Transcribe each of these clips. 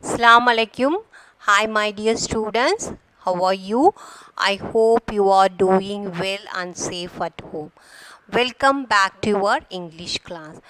Assalamu alaikum. Hi, my dear students. How are you? I hope you are doing well and safe at home. Welcome back to your English class.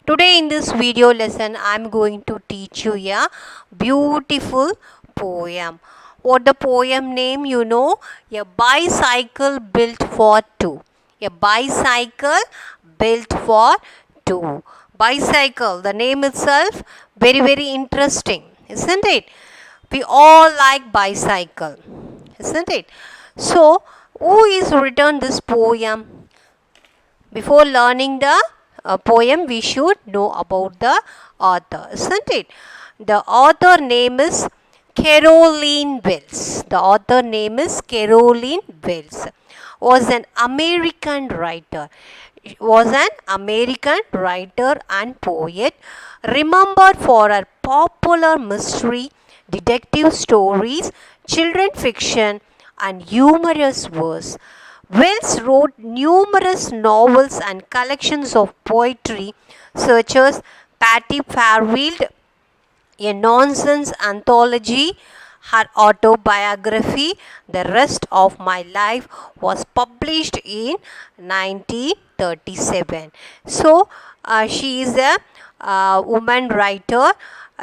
Today, in this video lesson, I am going to teach you a beautiful poem. What the poem name you know? A bicycle built for two. A bicycle built for two. Bicycle, the name itself, very interesting, isn't it? We all like bicycle, isn't it? So, who is written this poem? Before learning the poem, we should know about the author, isn't it? The author name is Caroline Wells. The author name is Caroline Wells. Was an American writer. Was an American writer and poet, remembered for her popular mystery, detective stories, children fiction, and humorous verse. Wells wrote numerous novels and collections of poetry, such as Patty Fairfield, a nonsense anthology. Her autobiography, The Rest of My Life, was published in 1937. So, she is a woman writer.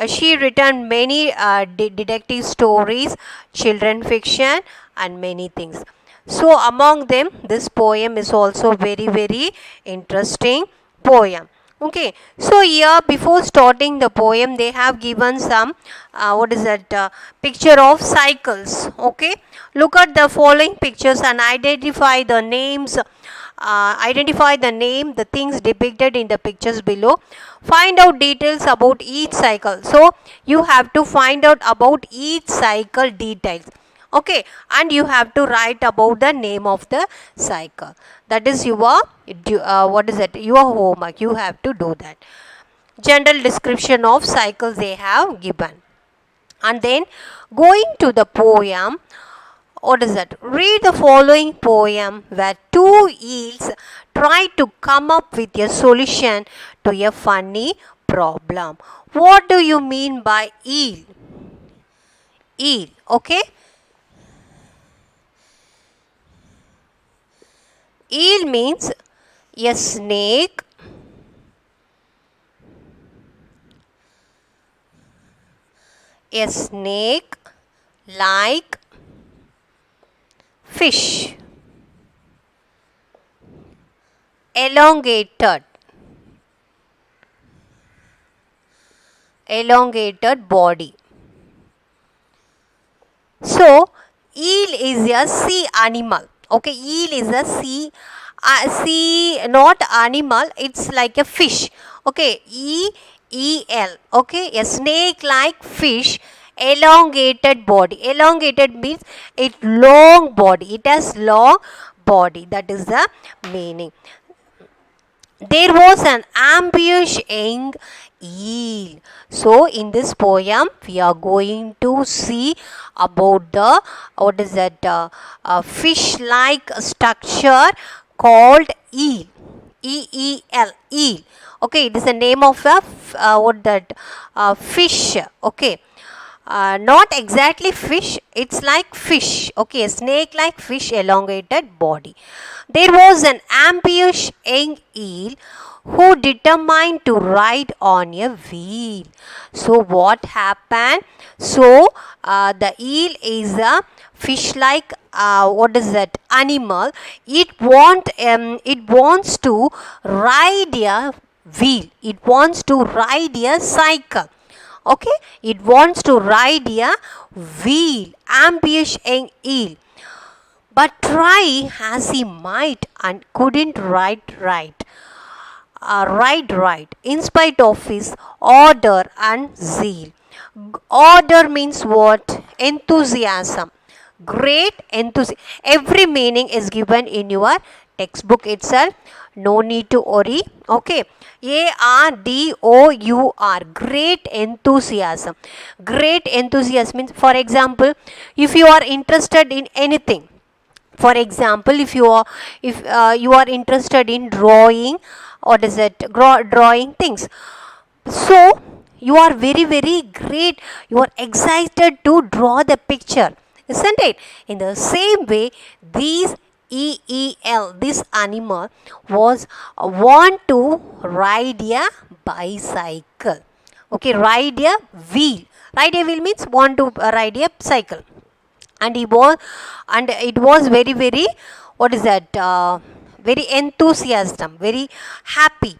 She written many detective stories, children fiction, and many things. So, among them, this poem is also very interesting poem. Okay, so here before starting the poem, they have given some picture of cycles. Okay, look at the following pictures and identify the names. Identify the name, the things depicted in the pictures below. Find out details about each cycle. So you have to find out about each cycle details. Okay, and you have to write about the name of the cycle. That is your your homework. You have to do that. General description of cycles they have given. And then going to the poem, what is that? Read the following poem where two eels try to come up with a solution to a funny problem. What do you mean by eel? Eel, okay? Eel means a snake, like fish, elongated body. So, eel is a sea animal. Okay, eel is a sea, not animal, it's like a fish. Okay, E-E-L. Okay, a snake like fish, elongated body. Elongated means it long body. It has long body. That is the meaning. There was an ambitious young eel. So, in this poem, we are going to see about the fish-like structure called eel. E-E-L, eel. Okay, it is the name of a fish. Okay. Not exactly fish, it's like fish. Okay, a snake like fish, elongated body. There was an ambitious young eel who determined to ride on a wheel. So, what happened? So, the eel is a fish like animal. It wants to ride a wheel. It wants to ride a cycle. Okay, it wants to ride a wheel. Ambitious young eel, but try as he might and couldn't ride right in spite of his order and zeal. Order means what? Enthusiasm. Great enthusiasm. Every meaning is given in your textbook itself. No need to worry. Okay. ARDOUR. Great enthusiasm. Great enthusiasm means, for example, if you are interested in anything. For example, if you are interested in drawing, drawing things. So You are very, very great. You are excited to draw the picture, isn't it? In the same way, these EEL, this animal was want to ride a bicycle. Okay, ride a wheel. Ride a wheel means want to ride a cycle. And he was, and it was very, very, what is that? Very enthusiasm, very happy.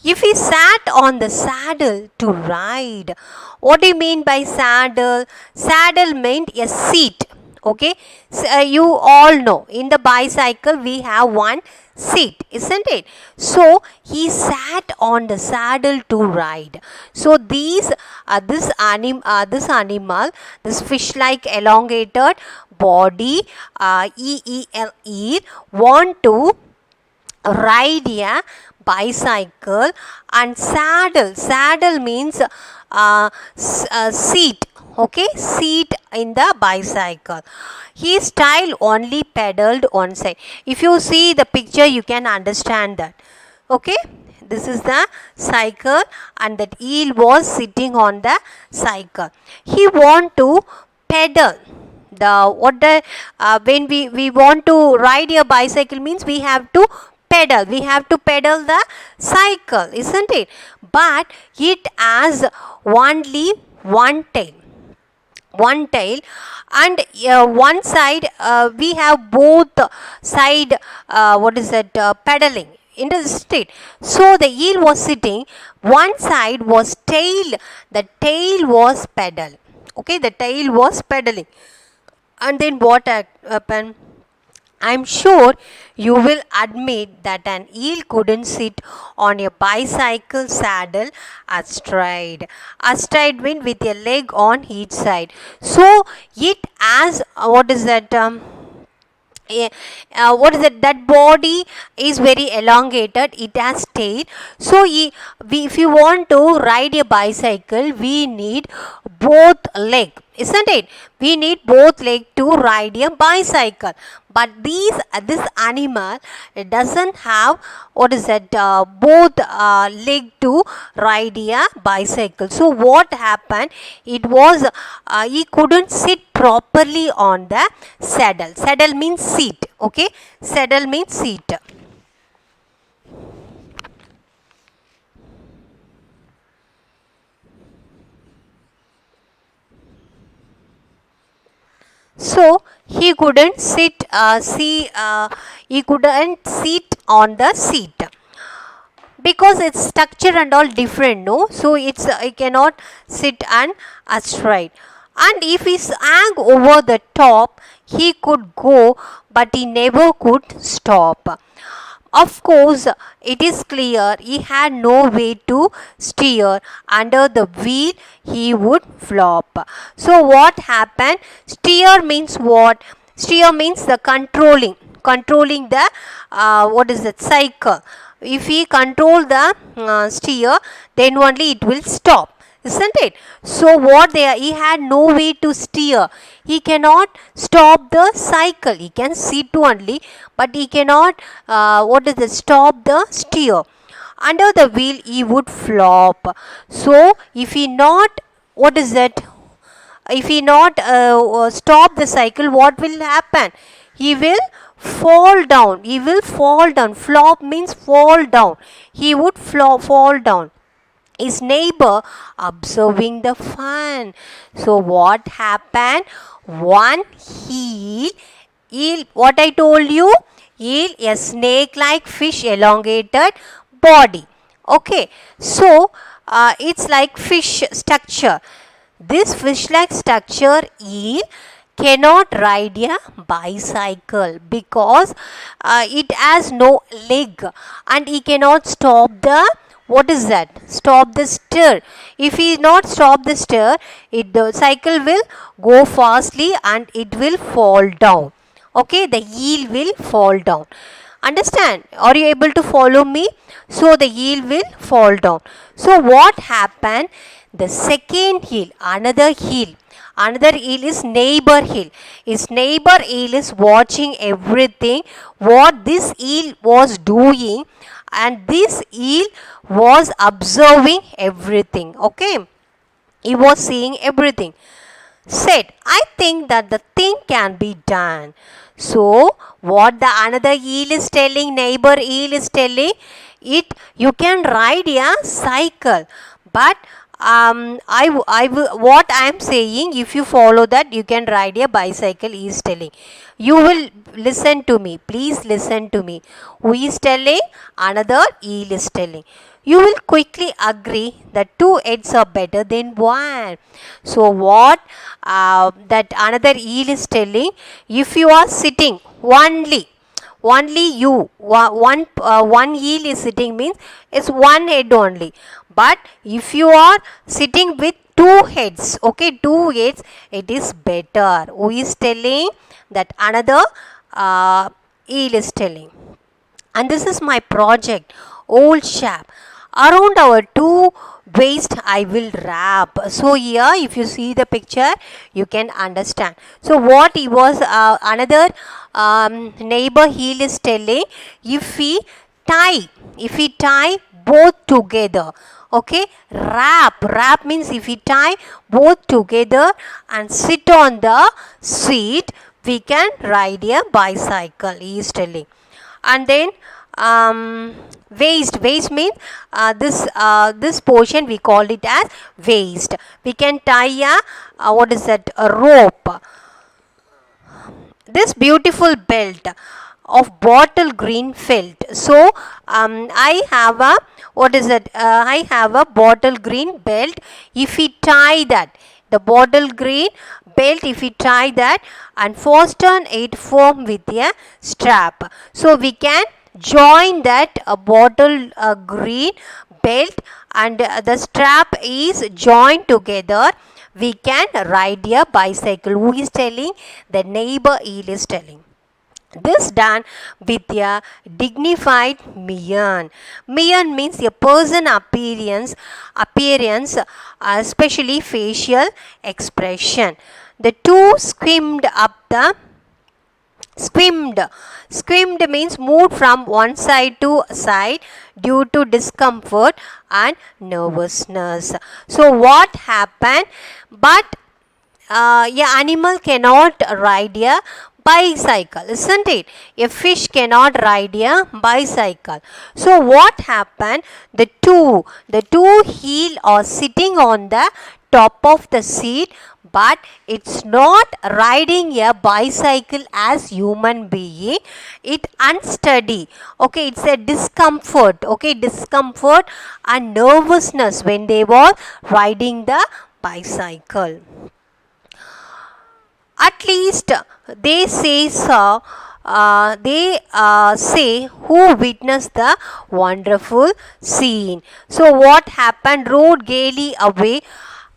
If he sat on the saddle to ride, what do you mean by saddle? Saddle meant a seat. Okay, so, you all know in the bicycle we have one seat, isn't it? So he sat on the saddle to ride. So this animal, this fish-like elongated body, EEL, want to ride a bicycle. And saddle means seat. Okay, seat in the bicycle. His style only pedaled one side. If you see the picture, you can understand that. Okay, this is the cycle, and that eel was sitting on the cycle. He want to pedal. When we want to ride a bicycle means we have to pedal. We have to pedal the cycle, isn't it? But it has only one tail. One tail, and one side we have both side, pedaling in the street. So the eel was sitting, one side was tail, the tail was pedal. Okay, the tail was pedaling. And then what happened? I'm sure you will admit that an eel couldn't sit on a bicycle saddle astride. Astride means with a leg on each side. So it has, what is it, that body is very elongated, it has tail. So if you want to ride a bicycle, we need both leg, isn't it? We need both leg to ride a bicycle. But this animal doesn't have both leg to ride a bicycle. So what happened? It was he couldn't sit properly on the saddle. Saddle means seat. Okay, saddle means seat. So he couldn't he couldn't sit on the seat because its structure and all different, no? So he cannot sit and astride. And if he hang over the top, he could go, but he never could stop. Of course, it is clear he had no way to steer. Under the wheel, he would flop. So, what happened? Steer means what? Steer means the controlling the cycle. If he control the steer, then only it will stop, isn't it? So he had no way to steer. He cannot stop the cycle. He can sit only, but he cannot stop the steer. Under the wheel, he would flop. So if he not stop the cycle, what will happen? He will fall down. Flop means fall down. He would fall down. His neighbor observing the fun. So what happened? One eel, what I told you? Eel, a snake-like fish, elongated body. Okay, so it's like fish structure. This fish-like structure, eel, cannot ride a bicycle because it has no leg, and he cannot stop the stop the steer. If he not stop the steer, the cycle will go fastly and it will fall down. Okay, the eel will fall down. Understand? Are you able to follow me? So the eel will fall down. So what happened? The second eel, another eel is neighbor eel. His neighbor eel is watching everything what this eel was doing, and this eel was observing everything. Okay, he was seeing everything. Said, I think that the thing can be done. So, what the another eel is telling, neighbor eel is telling, it you can ride a cycle, but what I am saying, if you follow that, you can ride a bicycle. He is telling. You will listen to me. Please listen to me. Who is telling? Another eel is telling. You will quickly agree that two heads are better than one. So what that another eel is telling, if you are sitting only you one eel is sitting means it's one head only, but if you are sitting with two heads, okay, two heads, it is better. Who is telling? That another eel is telling. And this is my project, old chap. Around our two waist I will wrap. So here if you see the picture you can understand. So what he was another neighbor eel is telling, if we tie both together, okay, wrap means if we tie both together and sit on the seat, we can ride a bicycle, he is telling. And then waist means this portion we call it as waist. We can tie a rope. This beautiful belt of bottle green felt. So I have a I have a bottle green belt. If we tie that, the bottle green belt, if we tie that and fasten it firm with a strap, so we can join that bottle green belt and the strap is joined together, we can ride a bicycle. Who is telling? The neighbor eel is telling. This done with a dignified mien. Mien means a person appearance, especially facial expression. The two skimmed means moved from one side to side due to discomfort and nervousness. So what happened? But animal cannot ride a bicycle, isn't it? A fish cannot ride a bicycle. So what happened? The two heel are sitting on the top of the seat, but it's not riding a bicycle as human being. It unsteady. Okay, it's a discomfort. Okay, discomfort and nervousness when they were riding the bicycle. At least they say so. They say who witnessed the wonderful scene. So what happened? Rode gaily away.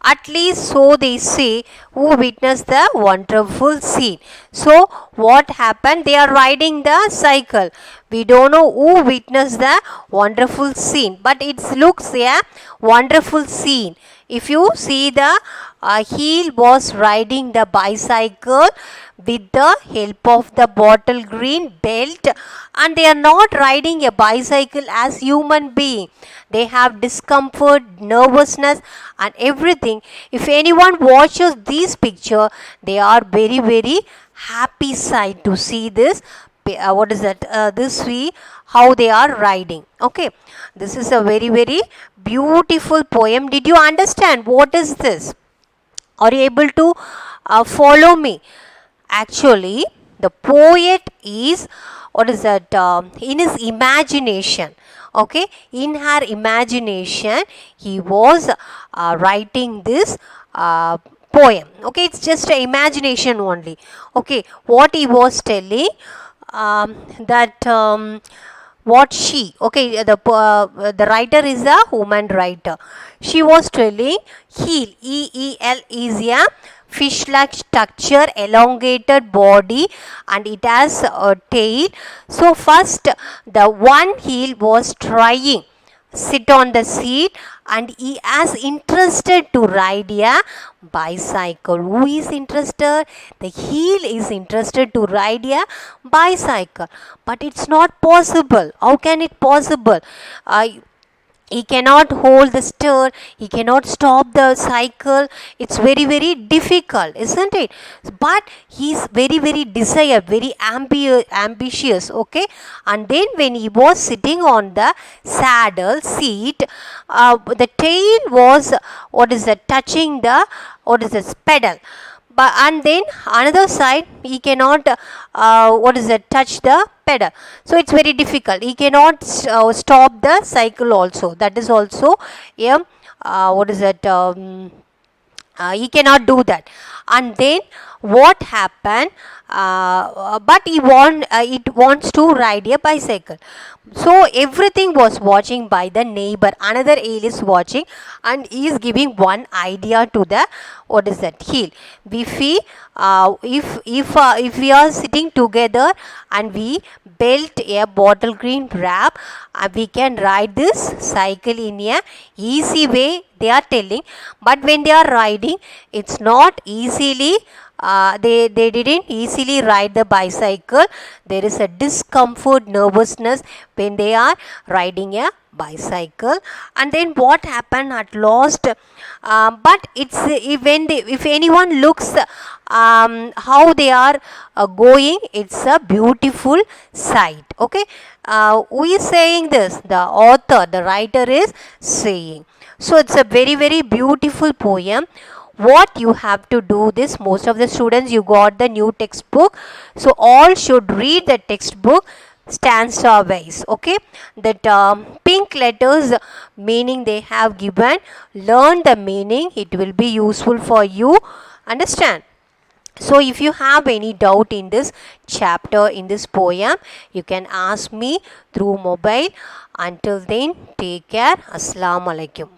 At least so they say who witnessed the wonderful scene. So what happened? They are riding the cycle. We don't know who witnessed the wonderful scene, but it looks a wonderful scene. If you see the heel was riding the bicycle with the help of the bottle green belt, and they are not riding a bicycle as human being. They have discomfort, nervousness and everything. If anyone watches this picture, they are very very happy sight to see this. This we how they are riding. Okay, this is a very very beautiful poem. Did you understand what is this? Are you able to follow me? Actually the poet is in his imagination. Okay, in her imagination he was writing this poem. Okay, it's just an imagination only. Okay, what he was telling, that what she, okay, the writer is a woman writer. She was telling heel, EEL is a fish like structure, elongated body and it has a tail. So first the one heel was trying sit on the seat and he is interested to ride a bicycle. Who is interested? The heel is interested to ride a bicycle, but it's not possible. How can it possible? He cannot hold the steer, he cannot stop the cycle. It's very very difficult, isn't it? But he's very very desired, very ambitious, okay. And then when he was sitting on the saddle seat, the tail was, what is that, touching the, what is this, pedal. But and then another side he cannot, what is that, touch the pedal. So it's very difficult, he cannot stop the cycle also. That is also a, what is that, he cannot do that. And then what happened, but it wants to ride a bicycle. So everything was watching by the neighbor, another eel is watching, and he is giving one idea to the, what is that, heel. If we are sitting together and we belt a bottle green wrap, we can ride this cycle in a easy way, they are telling. But when they are riding, it's not easily, they didn't easily ride the bicycle. There is a discomfort, nervousness when they are riding a bicycle. And then what happened at last, but it's, if anyone looks, how they are going, it's a beautiful sight, okay. Who is saying this? The author, the writer is saying. So it's a very very beautiful poem. What you have to do this, most of the students, you got the new textbook, so all should read the textbook stanza wise, okay. That pink letters meaning they have given, learn the meaning, it will be useful for you, understand. So if you have any doubt in this chapter, in this poem, you can ask me through mobile. Until then, take care. Assalamu alaikum.